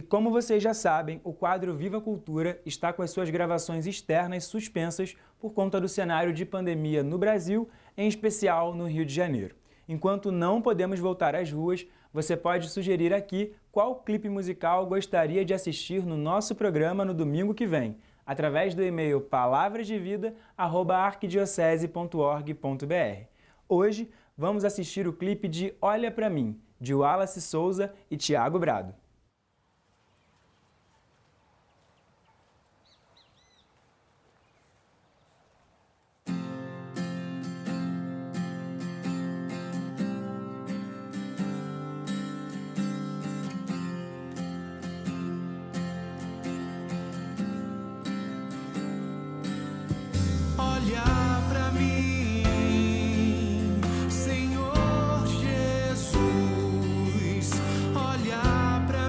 como vocês já sabem, o quadro Viva Cultura está com as suas gravações externas suspensas por conta do cenário de pandemia no Brasil, em especial no Rio de Janeiro. Enquanto não podemos voltar às ruas, você pode sugerir aqui qual clipe musical gostaria de assistir no nosso programa no domingo que vem, através do e-mail palavrasdevida@arquidiocese.org.br. Hoje, vamos assistir o clipe de Olha Pra Mim, de Wallace Souza e Thiago Brado. Olha pra mim, Senhor Jesus, olha pra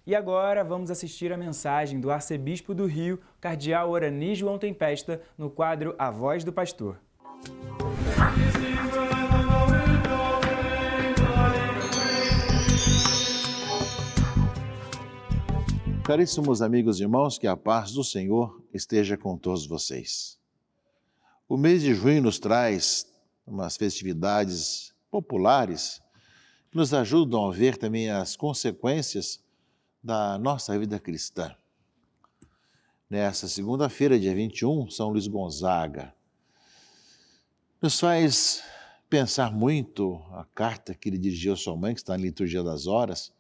E agora vamos assistir a mensagem do arcebispo do Rio, cardeal Orani João Tempesta, no quadro A Voz do Pastor. Caríssimos amigos e irmãos, que a paz do Senhor esteja com todos vocês. O mês de junho nos traz umas festividades populares que nos ajudam a ver também as consequências da nossa vida cristã. Nessa segunda-feira, dia 21, São Luís Gonzaga nos faz pensar muito a carta que ele dirigiu à sua mãe, que está na Liturgia das Horas,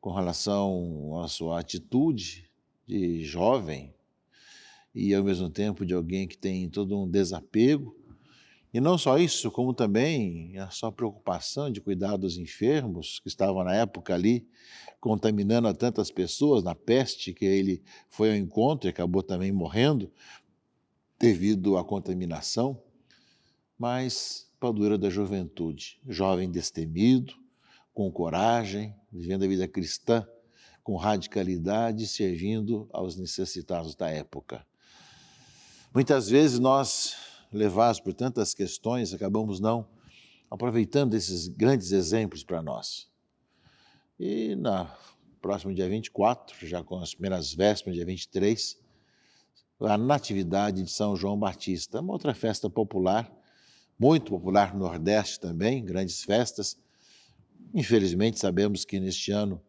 com relação à sua atitude de jovem e, ao mesmo tempo, de alguém que tem todo um desapego. E não só isso, como também a sua preocupação de cuidar dos enfermos, que estavam na época ali, contaminando a tantas pessoas, na peste, que ele foi ao encontro e acabou também morrendo devido à contaminação. Mas padura da juventude, jovem destemido, com coragem, vivendo a vida cristã, com radicalidade, servindo aos necessitados da época. Muitas vezes nós, levados por tantas questões, acabamos não aproveitando esses grandes exemplos para nós. E no próximo dia 24, já com as primeiras vésperas, dia 23, a Natividade de São João Batista, uma outra festa popular, muito popular no Nordeste também, grandes festas. Infelizmente, sabemos que neste ano,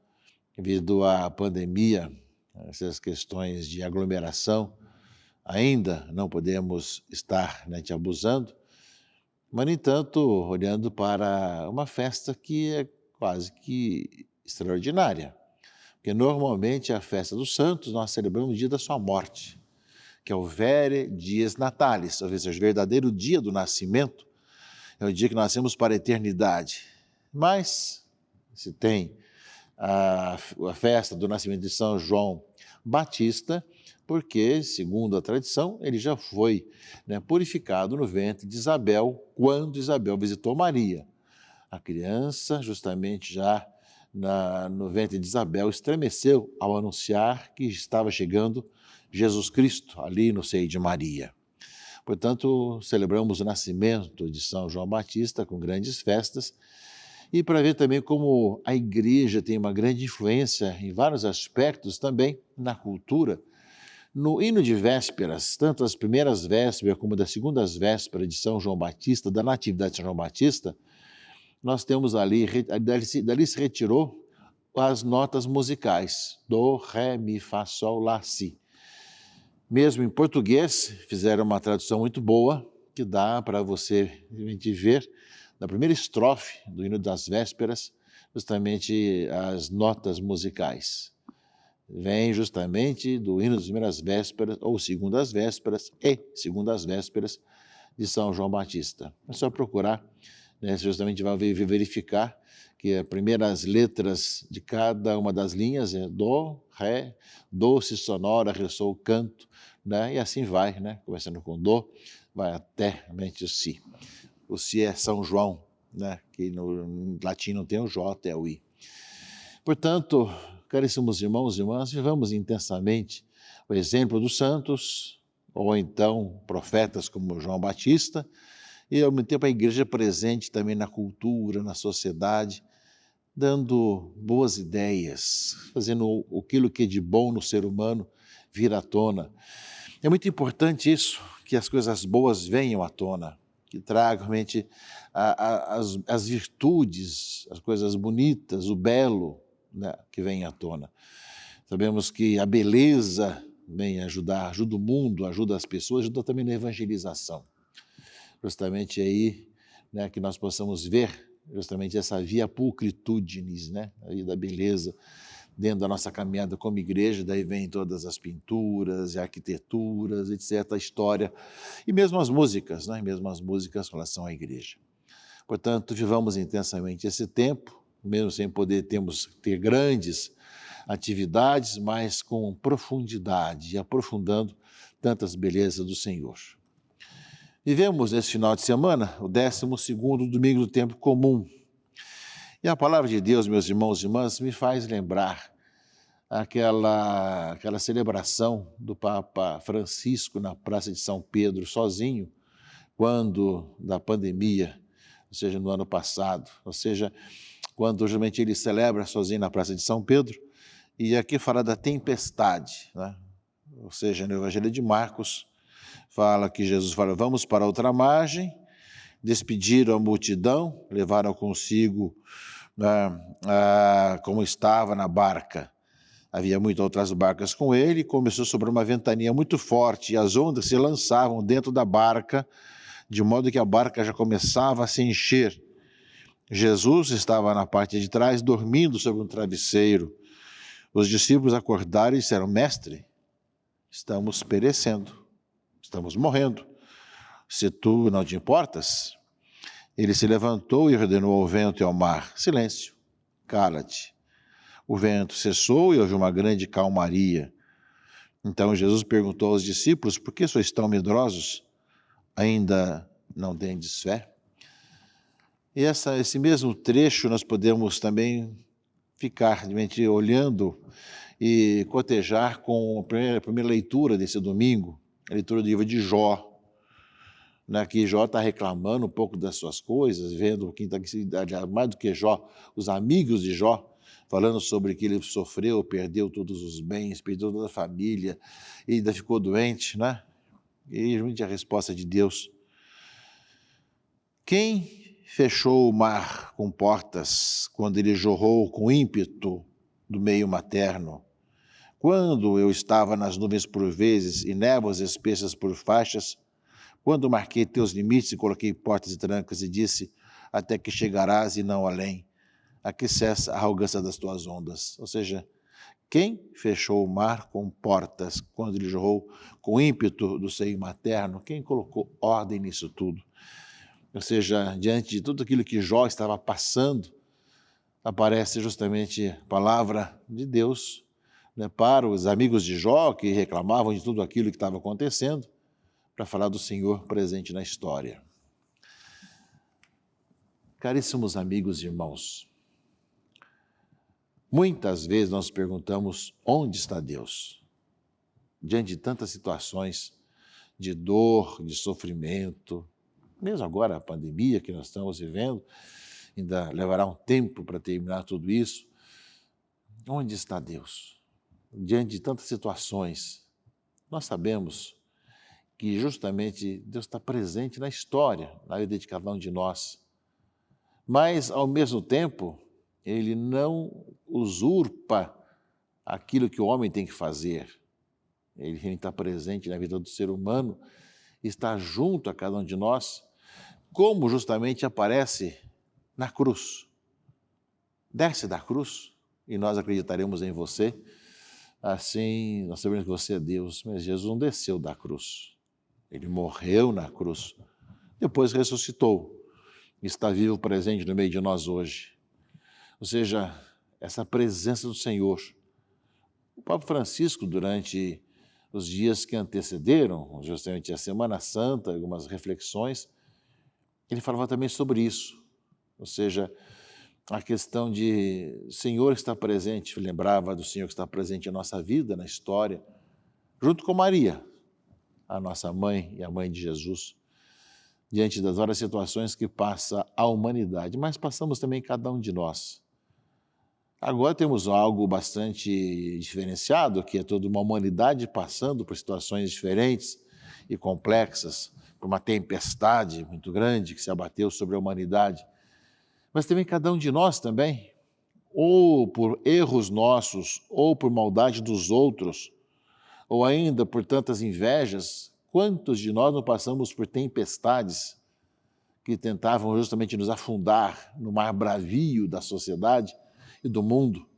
devido à pandemia, essas questões de aglomeração, ainda não podemos estar te abusando, mas, no entanto, olhando para uma festa que é quase que extraordinária. Porque normalmente a festa dos santos nós celebramos o dia da sua morte, que é o Vere Dies Natalis, ou seja, o verdadeiro dia do nascimento, é o dia que nascemos para a eternidade. Mas se tem a festa do nascimento de São João Batista, porque, segundo a tradição, ele já foi purificado no ventre de Isabel, quando Isabel visitou Maria. A criança, justamente já no ventre de Isabel, estremeceu ao anunciar que estava chegando Jesus Cristo, ali no seio de Maria. Portanto, celebramos o nascimento de São João Batista com grandes festas, e para ver também como a igreja tem uma grande influência em vários aspectos também na cultura. No hino de vésperas, tanto as primeiras vésperas como das segundas vésperas de São João Batista, da Natividade de São João Batista, nós temos ali, dali se retirou as notas musicais, do, ré, mi, fá, sol, lá, si. Mesmo em português, fizeram uma tradução muito boa, que dá para você ver, na primeira estrofe do hino das vésperas, justamente as notas musicais. Vem justamente do hino das primeiras vésperas, ou segundas vésperas, e segundas vésperas de São João Batista. É só procurar, justamente vai verificar que as primeiras letras de cada uma das linhas é do, ré, do, si sonora, ré, sol, canto, e assim vai, começando com do, vai até o si. O si é São João, que no latim não tem o J, é o I. Portanto, caríssimos irmãos e irmãs, vivamos intensamente o exemplo dos santos, ou então profetas como João Batista, e ao mesmo tempo a igreja presente também na cultura, na sociedade, dando boas ideias, fazendo aquilo que é de bom no ser humano vir à tona. É muito importante isso, que as coisas boas venham à tona, que tragam realmente as virtudes, as coisas bonitas, o belo, que vem à tona. Sabemos que a beleza vem ajudar, ajuda o mundo, ajuda as pessoas, ajuda também na evangelização. Justamente aí, que nós possamos ver justamente essa via pulchritudinis, aí da beleza, dentro da nossa caminhada como igreja, daí vem todas as pinturas, arquiteturas, etc., a história, e mesmo as músicas, mesmo as músicas em relação à igreja. Portanto, vivamos intensamente esse tempo, mesmo sem poder ter grandes atividades, mas com profundidade, e aprofundando tantas belezas do Senhor. Vivemos nesse final de semana o 12º domingo do tempo comum. E a palavra de Deus, meus irmãos e irmãs, me faz lembrar aquela celebração do Papa Francisco na Praça de São Pedro, sozinho, quando da pandemia, ou seja, no ano passado, ou seja, quando justamente ele celebra sozinho na Praça de São Pedro, e aqui fala da tempestade, né? Ou seja, no Evangelho de Marcos, fala que Jesus fala, vamos para outra margem, despediram a multidão, levaram consigo, como estava na barca. Havia muitas outras barcas com ele, e começou sobre uma ventania muito forte, e as ondas se lançavam dentro da barca, de modo que a barca já começava a se encher. Jesus estava na parte de trás, dormindo sobre um travesseiro. Os discípulos acordaram e disseram, mestre, estamos perecendo, estamos morrendo. Se tu não te importas? Ele se levantou e ordenou ao vento e ao mar, silêncio, cala-te. O vento cessou e houve uma grande calmaria. Então Jesus perguntou aos discípulos, por que sois tão medrosos? Ainda não tendes fé? E esse mesmo trecho nós podemos também ficar olhando e cotejar com a primeira leitura desse domingo, a leitura do livro de Jó, né, que Jó está reclamando um pouco das suas coisas, vendo quem está mais do que Jó, os amigos de Jó, falando sobre que ele sofreu, perdeu todos os bens, perdeu toda a família, e ainda ficou doente, né? E realmente a resposta de Deus. Quem fechou o mar com portas quando ele jorrou com ímpeto do meio materno? Quando eu estava nas nuvens por vezes e névoas espessas por faixas, quando marquei teus limites e coloquei portas e trancas e disse, até que chegarás e não além, a que cessa a arrogância das tuas ondas. Ou seja, quem fechou o mar com portas quando ele jorrou com ímpeto do seio materno? Quem colocou ordem nisso tudo? Ou seja, diante de tudo aquilo que Jó estava passando, aparece justamente a palavra de Deus, né, para os amigos de Jó que reclamavam de tudo aquilo que estava acontecendo, para falar do Senhor presente na história. Caríssimos amigos e irmãos, muitas vezes nós perguntamos onde está Deus? Diante de tantas situações de dor, de sofrimento, mesmo agora a pandemia que nós estamos vivendo, ainda levará um tempo para terminar tudo isso. Onde está Deus? Diante de tantas situações, nós sabemos que justamente Deus está presente na história, na vida de cada um de nós. Mas, ao mesmo tempo, Ele não usurpa aquilo que o homem tem que fazer. Ele está presente na vida do ser humano, está junto a cada um de nós, como justamente aparece na cruz. Desce da cruz e nós acreditaremos em você. Assim, nós sabemos que você é Deus, mas Jesus não desceu da cruz. Ele morreu na cruz, depois ressuscitou, está vivo presente no meio de nós hoje. Ou seja, essa presença do Senhor. O Papa Francisco, durante os dias que antecederam, justamente a Semana Santa, algumas reflexões, ele falava também sobre isso. Ou seja, a questão de o Senhor estar presente, lembrava do Senhor que está presente em nossa vida, na história, junto com Maria, a nossa mãe e a mãe de Jesus, diante das várias situações que passa a humanidade, mas passamos também cada um de nós. Agora temos algo bastante diferenciado, que é toda uma humanidade passando por situações diferentes e complexas, por uma tempestade muito grande que se abateu sobre a humanidade. Mas também cada um de nós também, ou por erros nossos, ou por maldade dos outros, ou ainda por tantas invejas, quantos de nós não passamos por tempestades que tentavam justamente nos afundar no mar bravio da sociedade e do mundo?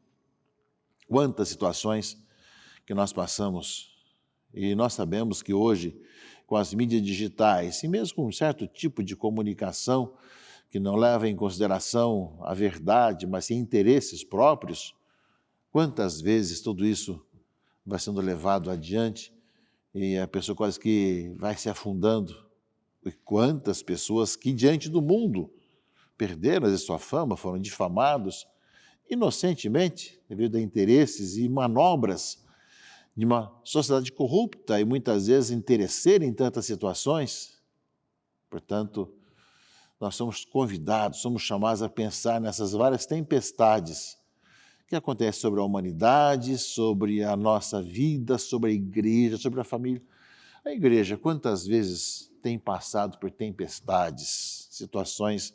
Quantas situações que nós passamos. E nós sabemos que hoje, com as mídias digitais, e mesmo com um certo tipo de comunicação que não leva em consideração a verdade, mas sim interesses próprios, quantas vezes tudo isso vai sendo levado adiante e a pessoa quase que vai se afundando. E quantas pessoas que diante do mundo perderam a sua fama, foram difamados inocentemente, devido a interesses e manobras de uma sociedade corrupta e muitas vezes interesseira em tantas situações. Portanto, nós somos convidados, somos chamados a pensar nessas várias tempestades que acontecem sobre a humanidade, sobre a nossa vida, sobre a igreja, sobre a família. A igreja, quantas vezes tem passado por tempestades, situações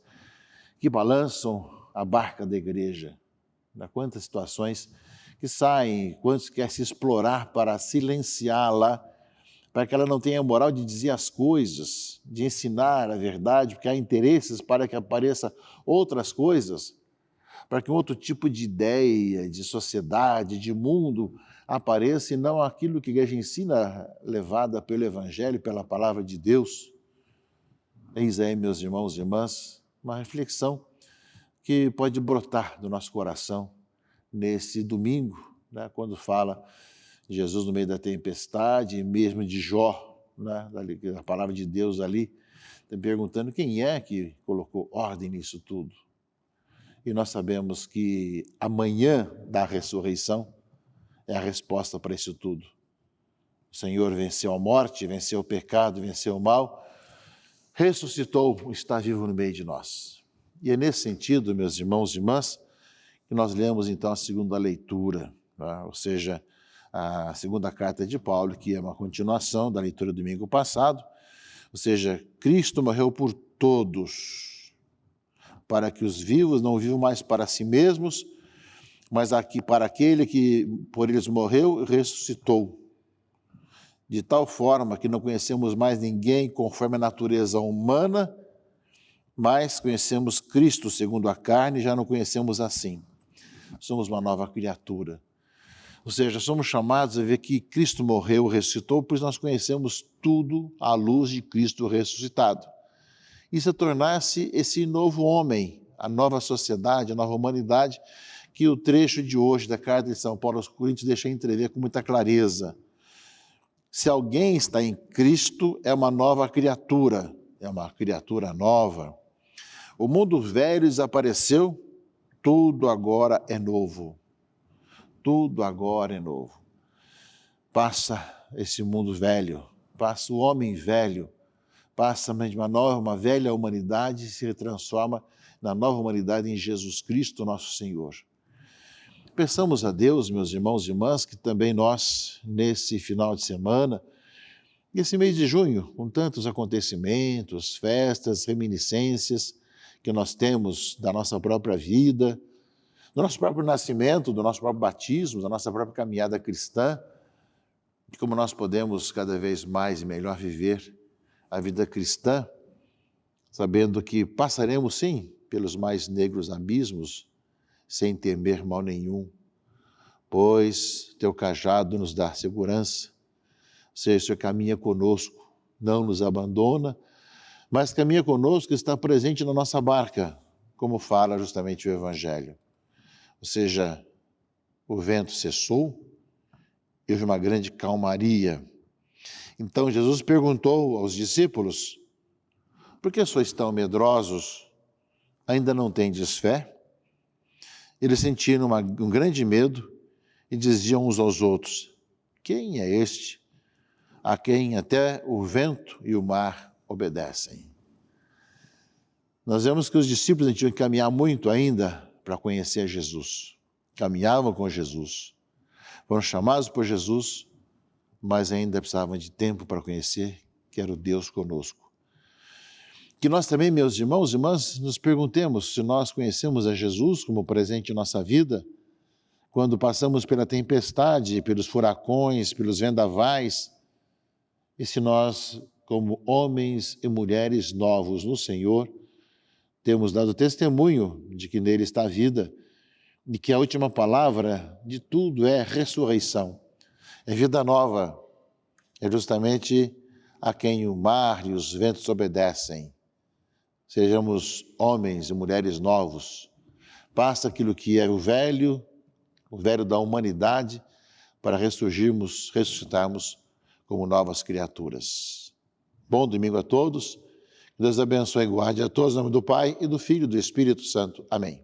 que balançam a barca da igreja? Quantas situações que saem, quantos querem se explorar para silenciá-la, para que ela não tenha a moral de dizer as coisas, de ensinar a verdade, porque há interesses para que apareçam outras coisas, para que um outro tipo de ideia, de sociedade, de mundo apareça e não aquilo que a igreja ensina, levada pelo Evangelho, pela palavra de Deus. Eis aí, meus irmãos e irmãs, uma reflexão que pode brotar do nosso coração nesse domingo, quando fala Jesus no meio da tempestade, mesmo de Jó, a palavra de Deus ali, perguntando quem é que colocou ordem nisso tudo. E nós sabemos que amanhã da ressurreição é a resposta para isso tudo. O Senhor venceu a morte, venceu o pecado, venceu o mal, ressuscitou, está vivo no meio de nós. E é nesse sentido, meus irmãos e irmãs, que nós lemos então a segunda leitura, ou seja, a segunda carta de Paulo, que é uma continuação da leitura do domingo passado, ou seja, Cristo morreu por todos, para que os vivos não vivam mais para si mesmos, mas aqui para aquele que por eles morreu, ressuscitou. De tal forma que não conhecemos mais ninguém conforme a natureza humana, mas conhecemos Cristo segundo a carne e já não conhecemos assim. Somos uma nova criatura. Ou seja, somos chamados a ver que Cristo morreu, ressuscitou, pois nós conhecemos tudo à luz de Cristo ressuscitado. Isso é tornar-se esse novo homem, a nova sociedade, a nova humanidade, que o trecho de hoje da carta de São Paulo aos Coríntios deixa entrever com muita clareza. Se alguém está em Cristo, é uma nova criatura, é uma criatura nova. O mundo velho desapareceu, tudo agora é novo. Tudo agora é novo. Passa esse mundo velho, passa o homem velho, passa uma velha humanidade e se transforma na nova humanidade em Jesus Cristo, nosso Senhor. Peçamos a Deus, meus irmãos e irmãs, que também nós, nesse final de semana, nesse mês de junho, com tantos acontecimentos, festas, reminiscências que nós temos da nossa própria vida, do nosso próprio nascimento, do nosso próprio batismo, da nossa própria caminhada cristã, de como nós podemos cada vez mais e melhor viver a vida cristã, sabendo que passaremos sim pelos mais negros abismos, sem temer mal nenhum, pois teu cajado nos dá segurança, ou seja, o Senhor caminha conosco, não nos abandona, mas caminha conosco, está presente na nossa barca, como fala justamente o Evangelho. Ou seja, o vento cessou e houve uma grande calmaria. Então Jesus perguntou aos discípulos: por que sois tão medrosos? Ainda não tendes fé? Eles sentiram um grande medo e diziam uns aos outros: quem é este, a quem até o vento e o mar obedecem? Nós vemos que os discípulos tinham que caminhar muito ainda para conhecer Jesus. Caminhavam com Jesus. Foram chamados por Jesus, mas ainda precisavam de tempo para conhecer que era o Deus conosco. Que nós também, meus irmãos e irmãs, nos perguntemos se nós conhecemos a Jesus como presente em nossa vida, quando passamos pela tempestade, pelos furacões, pelos vendavais, e se nós, como homens e mulheres novos no Senhor, temos dado testemunho de que nele está a vida, de que a última palavra de tudo é ressurreição, é vida nova, é justamente a quem o mar e os ventos obedecem. Sejamos homens e mulheres novos. Passa aquilo que é o velho da humanidade, para ressuscitarmos como novas criaturas. Bom domingo a todos. Deus abençoe e guarde a todos, em nome do Pai, e do Filho e do Espírito Santo. Amém.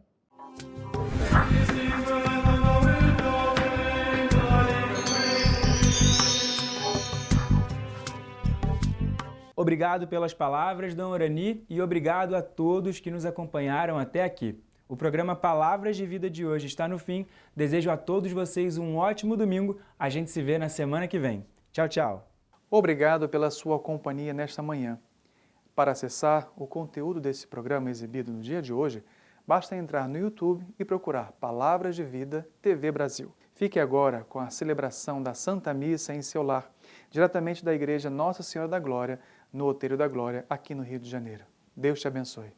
Obrigado pelas palavras, Dom Orani, e obrigado a todos que nos acompanharam até aqui. O programa Palavras de Vida de hoje está no fim. Desejo a todos vocês um ótimo domingo. A gente se vê na semana que vem. Tchau, tchau. Obrigado pela sua companhia nesta manhã. Para acessar o conteúdo desse programa exibido no dia de hoje, basta entrar no YouTube e procurar Palavras de Vida TV Brasil. Fique agora com a celebração da Santa Missa em seu lar, diretamente da Igreja Nossa Senhora da Glória, no Outeiro da Glória, aqui no Rio de Janeiro. Deus te abençoe.